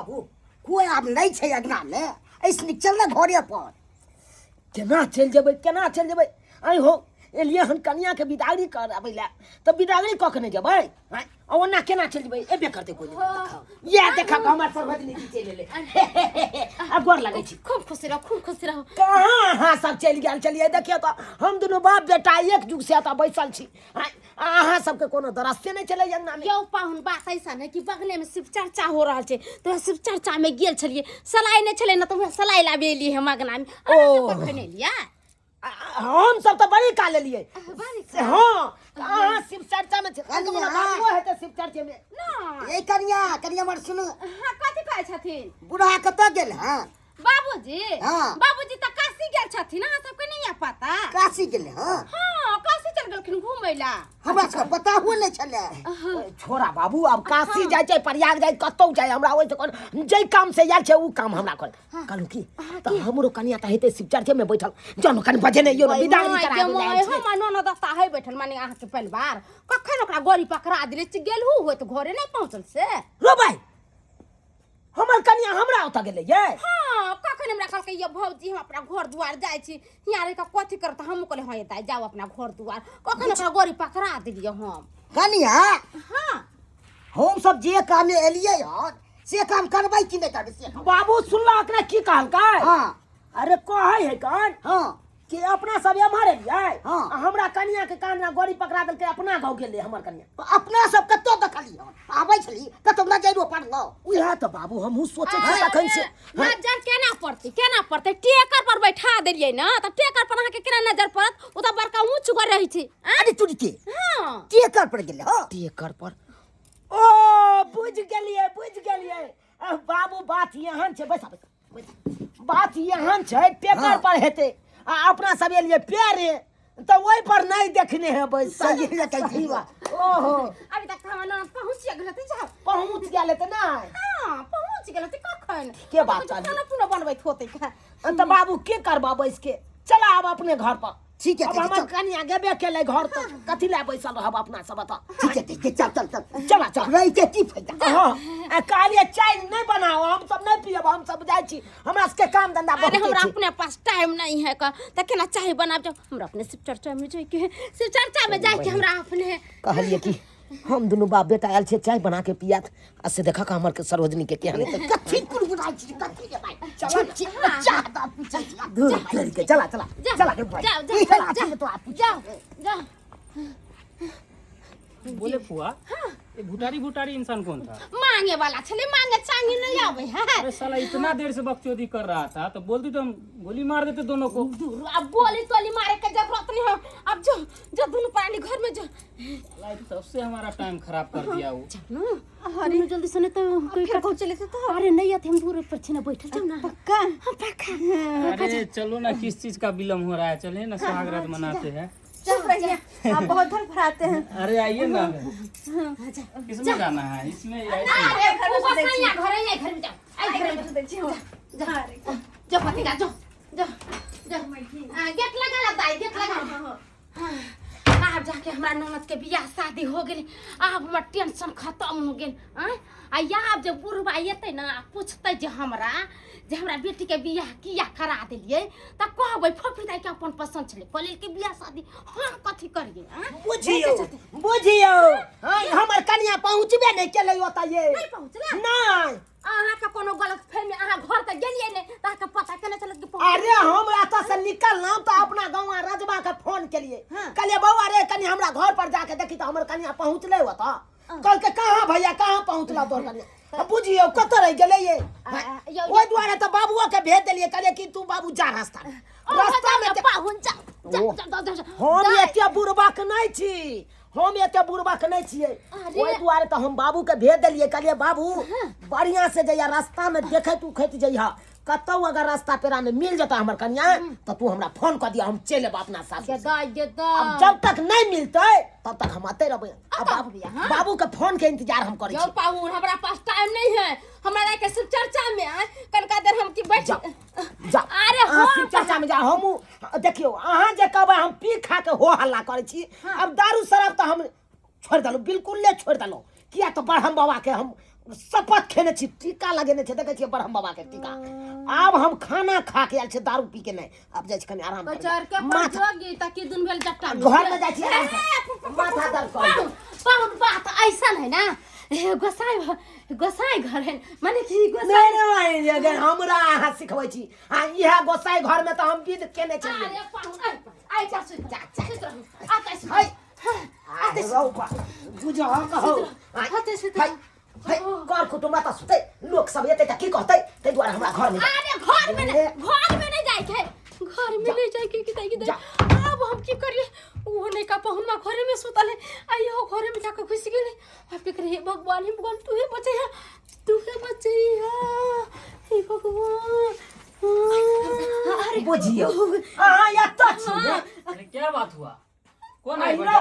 बाबू कोई आब नहीं छै अगना में ऐसनी चल ना घरे पर केना चल जेबै आई हो एलिए हन कन्या के विदागरी कराबै ला त विदागरी क के नहीं जेबै हैं ओना केना चल जेबै एबे करते कोई नहीं ये देखा हमर सर्वजनी जी चल ले अब गोर लागै छी खूब खुशी रहो कहाँ हाँ सब चल गेल चलिए देखिए तो हम दोनों बाप बेटा एक जुग से आता बैसल छी अहाँ सबके कोनो दरस्ते नहीं चले अंगना में यौ पाहुन बात ऐसा है कि बगले में शिव चर्चा हो रहा है तो शिव चर्चा में गेल छलिए सलाई नहीं चले ना तो वह सलाई लाबे लिए हम अगना में कखने लिया हम सब तो बड़ी का ले लिए हाँ कहाँ शिव चर्चा में वो है तो शिव चर्चा में ए कन्या मर सुन हां कथि कहै छथिन बुढ़ा कत गेल हां बाबूजी हाँ। बाबूजी त काशी गेल छथिन अहाँ सबके नहीं पता काशी गेल हां हां काशी चल गेलखिन घुमै ला हमरा सबके पता हुए नहीं छले छोरा बाबू अब काशी जाय छै प्रयाग जाय कतौ जाय हमरा ओइ कोन जे काम से आयल छै उ काम हमरा कर कहलु की त हमरो कनिया त हेते शिव चर्चा में बैठल जनो कन बजे नहीं यो विदागरी कराबे ला हम मानो दस्ता है बैठल माने अहाँ के परिवार कखन ओकरा गोरी पकड़ा दिले छी गेल हो त घरे नहीं पहुंचल से रो भाई हमर कनिया हमरा ओता गेले ये हां कखन हमरा कहलकै ये भौजी हम अपना घर दुआर जाय छी हियां रे का कथि करत हम कहले हां एता जाओ अपना घर दुआर कखन ओकरा गोरी पकड़ा दिलिए हम कनिया हां हम सब जे काम में एलिए यार से काम करबै कि नहीं करबै से बाबू सुनला एकरा की कहलकै हां अरे कहै है कौन हां कि अपना सब मारे लिए हाँ। हमरा कनिया के कान में गोरी पकड़ा देलकै अपना गांव गेले हमर कनिया अपना सब कतो देखली आबै छली कतो ना जइरो पड़लो उहे तो बाबू हमहू सोचे छी तखन से नजर केना पड़ते टेकर पर बैठा देलिए ना त टेकर पर अहाँ के केना नजर पड़त ओ त बड़का ऊंच कर रही छी अरे तुड़ी के हां टेकर पर गेल हां टेकर पर ओ बुझ गेलिए बाबू बात यहाँ छै बैसा बात यहाँ छै पेपर पर हेते आ अपना सब एलिए प्यारे तो वही पर नहीं देखने है बस सही है कहती बा ओहो अभी तक हम ना पहुंच गेल त जाओ पहुंच गेल त नहीं हां पहुंच गेल त कखन के बात चली खाना पुना बनबैत होते का तो बाबू के करबा बैस के चला अब अपने घर पर ठीक है अब हमर कनिया गेबे केले घर तो कथि ले बैसल रहब अपना सब बता ठीक है चल चला रही के की फायदा हां कालिए चाय नहीं बनाओ हम सब नहीं पियब हम सब जाय छी हमरा के काम धंधा अरे बहुत हमरा छै अपने पास टाइम नहीं है का त केना चाय बनाब जाओ हमरा अपने शिव चर्चा में जाय के शिव चर्चा में जाय के हमरा अपने कहलिए कि हम दोनों बाप बेटा आयल छे चाय बना के पियात आ से देखा का हमर के सरोजनी के केहन कथि कुरकुराई छी कथि के भाई चल चाहता पूछे दूर करके चला के भाई जाओ बोले फुआ ये भुटारी इंसान कौन था मांगे वाला छले मांगे चांगी नहीं आवे है अरे साला इतना देर से बकचोदी कर रहा था तो बोलती तो हम गोली मार देते दोनों को अब बोली तोली मारे के जरूरत नहीं है अब जो दोनों प्राणी घर में जो सबसे हमारा टाइम खराब कर दिया वो अरे जल्दी सुने तो कोई का चले तो अरे नहीं आते हम दूर पर छने बैठल जाओ ना पक्का अरे चलो ना किस चीज का विलम्ब हो रहा है चले ना सुहागरात मनाते हैं चल रहिए आप बहुत धर भराते हैं अरे आइए ना किसमें जाना है इसमें अरे घर में जाओ आई घर में देखिए जा पति का जा गेट लगा अब जाके हमरा ननद के बियाह शादी हो गेल अब हमर टेंशन खत्म हो गेल आ याब जब बुढ़बा एते ना पूछते जे हमरा बेटी के बियाह किया करा देलिए त कहबै फफिताई के अपन पसंद छले कहले के बियाह शादी हम कथि करिए बुझियो हमर कन्या पहुंचबे नहीं केले ओता ये नहीं पहुंचला नहीं अहाँ का कोनो गलत फहमी अहाँ घर तक गेलिए ने त का पता केना चलत कि अरे हम एता से निकलना तो अपना गांव रजबा के फोन केलिए कहलिए बौआ रे कनी हमरा घर पर जाके देखी तो हमर कन्या पहुंचले होता कल के कहां भैया कहां पहुंचला तोर कन्या बुझियो कत रह गेले ये ओइ द्वारे तो बाबूआ के भेज देलिए कहले कि तू बाबू जा रास्ता में पाहुन जा हम एते बुढ़बाक नहीं छी हम एते बुढ़बाक नहीं छिए ओइ द्वारे तो हम बाबू के भेज देलिए कहलिए बाबू बढ़िया से जइया रास्ता में देखे तू खैत जइहा कतौ अगर रास्ता पेरा में मिल जाता हमर कन्या तो तू हमरा फोन कर दिया हम चले अपना साथ अब जब तक नहीं मिलते तब तक हम आते रहबे बाबू के फोन के इंतजार हम करै छी पाहुन हमरा पास टाइम नहीं है हमरा के सिर्फ चर्चा में आए कनका देर हम की बैठ जा अरे हो सिर्फ चर्चा में जा हम देखियो अहाँ जे कहबै हम पी खा के हो हल्ला करै छी अब दारू शराब तो हम छोड़ दलो बिल्कुल ले छोड़ दलो किया तो बड़हम बाबा के हम शपथ खेने छी टीका लगेने छे देखे छिए ब्रह्म बाबा के टीका अब हम खाना खा के आयल छे दारू पी के नहीं अब जाय छी कनी आराम बचार के माथा पड़ोगी ताकि दिन भेल जट्टा घर में जाय छी आराम कर। माथा दर्द कर पाउन बात ऐसा है ना गोसाई घर है माने कि गोसाई नहीं नहीं अगर हमरा अहाँ सिखबै छी आ इहा गोसाई घर में तो हम विध केने छलिए अरे पाउन आई जा सुत जा आता सुत हाय आते रौपा बुझा कहो आते सुत हाय हाय घर कुटुम्ब त सुते लोक सब एते त की कहतै तै दुआरे हमरा घर में अरे घर में नहीं जाए के घर में नहीं जाए के किताई की अब हम की करिए वो नहीं का पहुना घरे में सुतल है आइयो घरे में जाकर खुश गेले अब के करे भगवान ही भगवान तू ही बचैया हे भगवान अरे बुझियो हां या तो छी अरे क्या बात हुआ? कौन है आई बेटा? नो।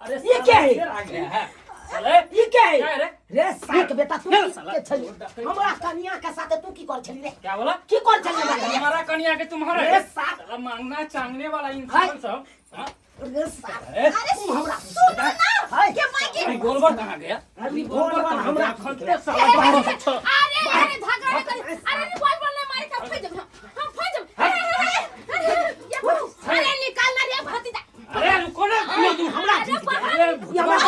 अरे ये क्या है? आ गया है साले। ये क्या है क्या है रे? रे साक बेटा तू क्या की साला? के छली हमरा कन्या के साथ तू की कर छली रे क्या बोला? की कर छली रे हमारा कन्या के तुम्हारा अरे है? साथ। साला मांगना चांगने वाला इंसान सब हाँ? रे साक अरे तू हमरा सुन ना हाय के मांगी अरे गोलबर कहाँ गया? अरे गोलबर हमरा खलते साला बाहर से छो। अरे झगड़ा कर अरे बोल ने मारे का फज हम फज अरे निकाल ना रे भतीजा अरे रुको ना तू हमरा अरे ये हमरा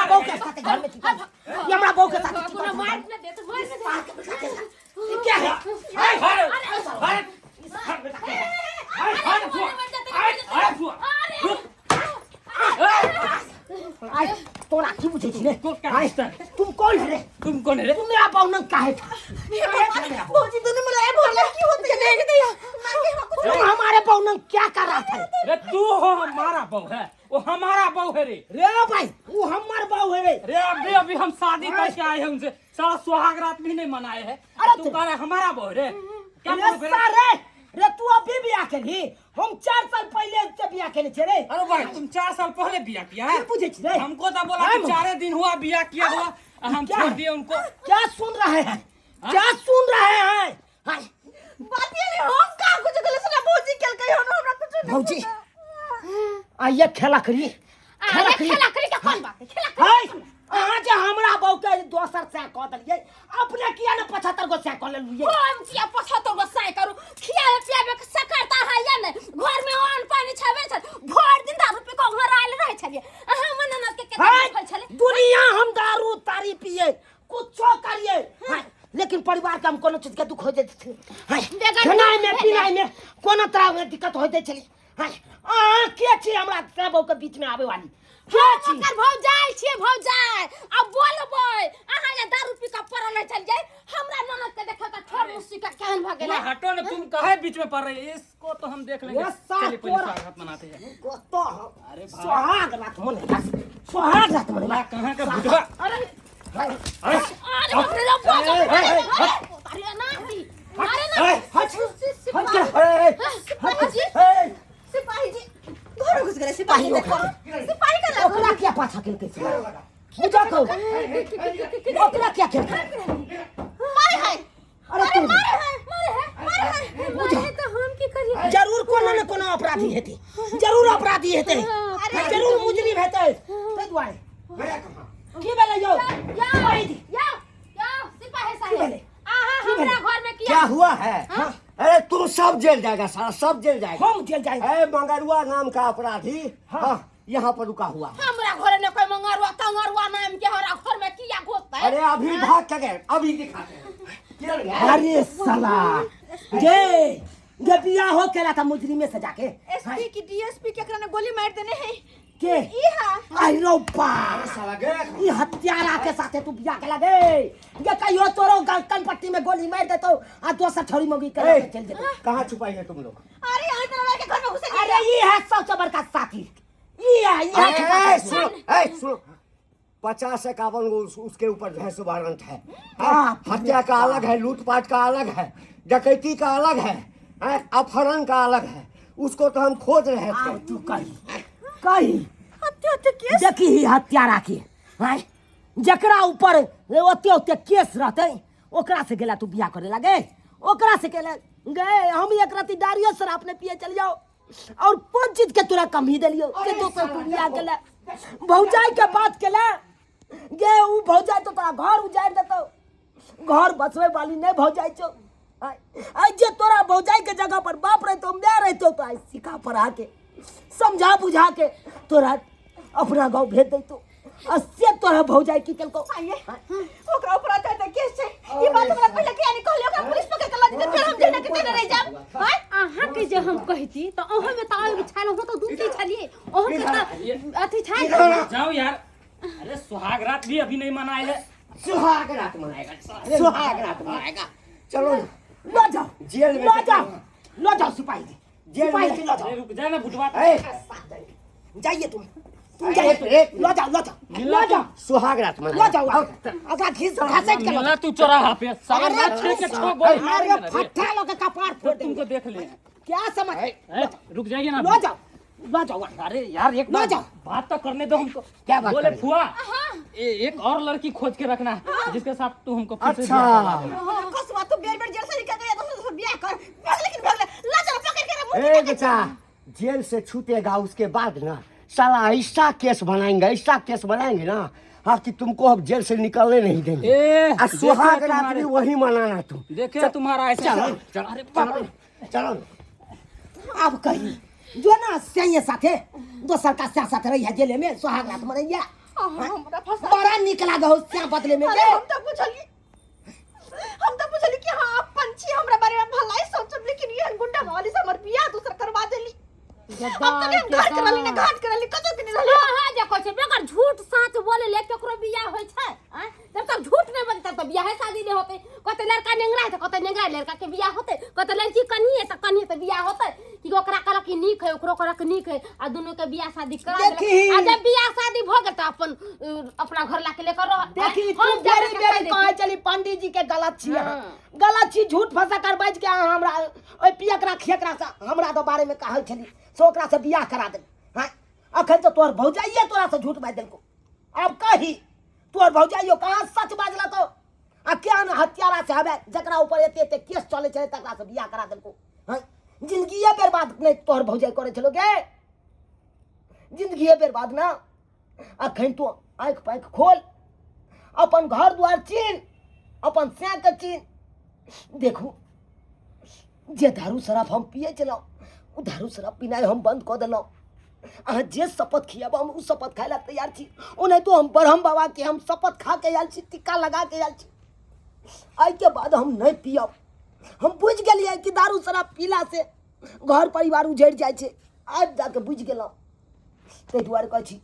बहू के साथ घर में ये हमरा बहू के साथ कोनो मार न दे तो मार दे ये क्या है हाय हाय हाय हाय आई तोरा की बुझे छी रे हाय तुम कौन है रे तुम कौन है रे? तुम मेरा पाहुन काहे था भौजी तूने मला बोला की होते है देख दिया तुम हमारे पाहुन क्या कर रहा था रे तू हो हमारा बहू है वो हमारा बहू है रे। रे भाई वो हमार बहू है रे रे अभी हम शादी करके आए हैं उनसे साला सुहाग रात भी नहीं मनाए हैं। अरे तू कह रहा हमारा बहू रे क्या रे बहू है? सारे रे तू अभी बियाह करी हम 4 साल पहले से बियाह केने छे रे अरे भाई तुम 4 साल पहले बियाह किया है? क्या पूछे छी रे हमको तो बोला कि 4 दिन हुआ बियाह किया हुआ हम क्या? छोड़ दिए उनको। क्या सुन रहे हैं क्या सुन रहे हैं हाय बात ये नहीं हम का कुछ गले सुना भौजी कल कही हो ना हमरा कुछ नहीं भौजी आइए खेला करिए अरे खेला करी का कौन बात है खेला हाय अहाँ जे हमरा बहू के दोसर से कह दलिए अपने किया ने 75 गो से कह लेलिए हम किया 75 गो साई करू खिया पियाबे के सकरता है या नहीं घर में अन्न पानी छबे छ भर दिन दारू पी के घर आइल रहे छलिए अहाँ मननत के केतना हाय फल छले दुनिया हम दारू तारी पिए कुछो करिए हाय लेकिन परिवार के हम कोनो चीज के दुख हो जाते थे हाय खानाई में पिनाई में कोनो तरह के दिक्कत होते चली हाय आ के छी हमरा तेरा बहू के बीच में आवे वाली के छी ओकर भौजाई छिए भौजाई अब बोलबै अहाँ जे दारू पी के पड़ल चल जाय हमरा ननद के देखा त ठोर मुसी का कहन भ गेला हटो ना तुम काहे बीच में पड़ रही है? इसको तो हम देख लेंगे। ये साथ चलिए पहले तोरा- स्वागत मनाते हैं। तो अरे भाई सुहाग रात मन सुहाग रात मन ला कहाँ का बुढ़वा? अरे हाय अरे बाप रे बाप अरे ना दी अरे ना हट सिपाही जी हट सिपाही जी घर घुस गए सिपाही देखो सिपाही का लगा ओकरा क्या पाछा केलकै से पूजा कहो ओकरा क्या केलकै मारे है अरे तू मारे है तो हम की करिए जरूर कोनो न कोनो अपराधी हेतै जरूर अपराधी हेतै जरूर मुजरिम हेतै तै दुआरे की भेलै यौ सिपाही जी या सिपाही की साहब भेलै आहा हमरा घर में क्या किया हुआ है? अरे तू सब जेल जाएगा साला सब जेल जाएगा। हम जेल जाएंगे है मंगरुआ नाम का अपराधी हाँ यहाँ पर रुका हुआ है। हमरा घर में कोई मंगरुआ कंगरुआ नाम के हमरा घर में किया घोसता है अरे अभी भाग के गए अभी दिखाते हैं किधर गया? अरे साला ये बियाह हो केला था मुजरिमे से जाके एसपी की डीएसपी के एकरा ने गोली मार देने है के ई हां आई रो बा साला गया ये हत्यारा के साथे तू बियाह के लगे ये कहियो तोरो गलकन पट्टी में गोली मार देतो आ दोसर छोरी मौगी के ए, चल जेतो कहाँ छुपाई है तुम लोग? अरे यहाँ तो के घर में घुसे अरे ये है सबसे बड़का साथी ये है सुनो 50-51 उसके ऊपर जो है सो वारंट है बाप रे हत्या का अलग है लूटपाट का अलग है डकैती का अलग है अपहरण का अलग है उसको तो हम खोज रहे आओ थे। तू कही हत्या तो केस देखी ही हत्यारा के हैं जकरा ऊपर ओते ओते केस रहते ओकरा से गेला तू बियाह करे लगे ओकरा से गेला गए हम एक राती दारियो शराब ने पिए चल जाओ और कौन चीज के तोरा कमी देलियो के दोसर तू बियाह केला भौजाई के बात केला गे ऊ भौजाई तो तोरा घर उजाड़ देतो घर बसवे वाली नहीं भौजाई छो आई जे तोरा भौजाई के जगह पर बाप रहतो मैं रहतो तो आई सिखा पढ़ा के समझा बुझा के तोरा अपना गांव भेज देतो अस्से तोरा भौजाई की केलको आइए ओकरा ऊपर आता है केस से ये बात हमरा पहले किया नहीं कहलियो ओकरा पुलिस पकड़ के ला दे फिर हम जेना के तेरे रह जाब हां अहाँ के जे हम कहती तो ओहो में ताव बिछाल हो तो दूसरी छलिए ओहो के अथी छाई जाओ यार। अरे सुहाग रात भी अभी नहीं मनाए है। सुहाग रात मनाएगा, सुहाग रात मनाएगा। चलो लो जाओ जेल में लो जाओ सिपाही जी जेल सिपाही में जी लो जाओ अरे रुक जा ना बुटवा। जाइए तुम एक लो जाओ सुहाग रात लो मनाएगा। जाओ अगा घिस घासेट के लो मिला तू चौराहा पे सारा अरे रात छह के छह गोली मार अरे देना रे। फट्टा लो के कपार फोड़ तुमको देंगे देख ले। क्या समझ रुक जाइए ना। लो जाओ अरे यार एक लो बात जाओ। बात तो करने दो हमको। क्या बात बोले करनी? फुआ एक और लड़की खोज के रखना है जिसके साथ तू हमको फिर से अच्छा कसवा तो बेर जेल से निकल गया तो ब्याह कर लेकिन भाग ले ला चल पकड़ के ए बेटा जेल से छूटेगा उसके बाद ना साला ऐसा केस बनाएंगे ना हाँ कि तुमको अब जेल से निकलने नहीं देंगे। ए और सुहाग रात भी वही मनाना तुम। देखे तुम्हारा ऐसा। चलो अरे बाप रे। चलो अब कहीं जो ना सही साथे दोसर का साथ रही है जेल में सुहाग रात मनैया हमरा फंसा बड़ा निक लागे हो त्या बदले में अरे हम तो पूछली कि हां पंछी हमरा बारे में भलाई सोचब लेकिन ये गुंडा वाली से हमर बियाह दूसरा करवा देली अब तो हम घर करली ना घाट करली कतो भी नहीं रहली हां देखो छे बेकर झूठ साच बोले ले केकरो बियाह होय छै हैं जब तक झूठ नहीं बनता तो बियाह शादी नहीं होते कते लड़का नेंगरा है तो कते नेंगरा लड़का के बियाह होते कते लड़की कनी है तो कनी तो बियाह होते कि ओकरा कर के नीक है ओकरो कर के नीक है आ दोनों के बियाह शादी करा देखी। आ जब बियाह शादी भ गेल तो अपन अपना घर ला के लेकर रह देखी तू बेरी बेरी कहे चली पंडित जी के गलत छिए गलत छी झूठ फंसा कर बाज के हमरा ओइ पियकरा खेकरा से हमरा तो बारे में कहै छली सो ओकरा से बियाह करा दे हां अखन तो तोर भौजाइए तोरा से झूठ बाज देलको अब कही तोर भौजाइयो कहां सच बाजला तो आ क्या न हत्यारा से हबे जकरा ऊपर एते केस चले छै तकरा से बियाह करा देलको हां जिंदगी बर्बाद नहीं तोर भौजाई करे छलोगे जिंदगी बर्बाद ना अखन तो आंख पाँख खोल अपन घर द्वार चीन अपन स्या के चीन देखू जे दारू शराब हम पिए चलो उ दारू शराब पीनाइ हम बंद कर देलो अहाँ जे शपथ खियाब हम उ शपथ खाए ला तैयार छी ओने तो हम ब्रह्म बाबा के हम शपथ खा के आयल छी टिक्का लगा के आयल छी आई के बाद हम नहीं पियब हम बुझ गेलिए कि दारू शराब पीला से घर परिवार उजड़ जाए छे आज जाके बुझ गेलौ ते दुआरे कहै छी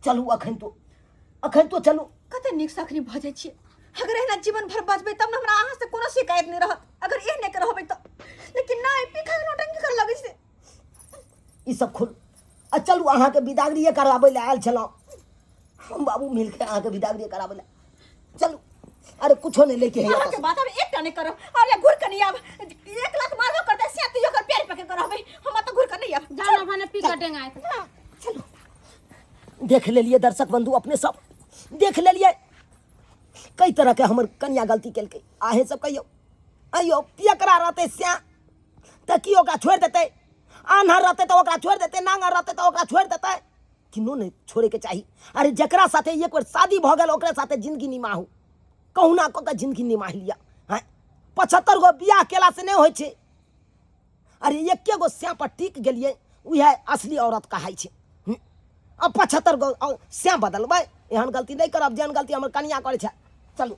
चलू अखन तो चलू कते निक सखनी भ जाय छी अगर एना जीवन भर बचबे तब न हमरा अहाँ से कोनो शिकायत नहीं रहत अगर एहने कर होबे तो लेकिन नहीं पिखा नौटंकी कर लगे से ई सब खुल आ चलू अहाँ के विदागरी कराबै ले आयल छलौ हम बाबू मिल के अहाँ के विदागरी कराबै ले चलू अरे कुछो नहीं लेके है अहाँ के बात अब एकटा नहीं करो और या घुर के नहीं आब 1 लाख मारबो करते से तो ओकर पैर पकड़ कर रहबे हम तो घुर के नहीं आब जाना भने पी कटेंगे चलो देख ले लिए दर्शक बंधु अपने सब देख ले लिए कई तरह के हमर कन्या गलती केलकै आहे सब कहियो अयो पियकरा रहते स्या त की ओकरा छोड़ देते आन्हर रहते तो ओकरा छोड़ देते नांगर रहते तो ओकरा छोड़ देते किनो नहीं छोड़े के चाहिए अरे जकरा साथे एक बार शादी भ गेल ओकरा साथे जिंदगी निमाहू कहुना क के जिंदगी निमाह लिया हैं 75 गो बियाह केला से नहीं होय छे अरे एके गो स्या पर टिक गेलिए उहे असली औरत कहाई छे अब 75 गो स्या बदलबै एहन गलती नहीं करब जेहन गलती हमर कन्या करे छे चलू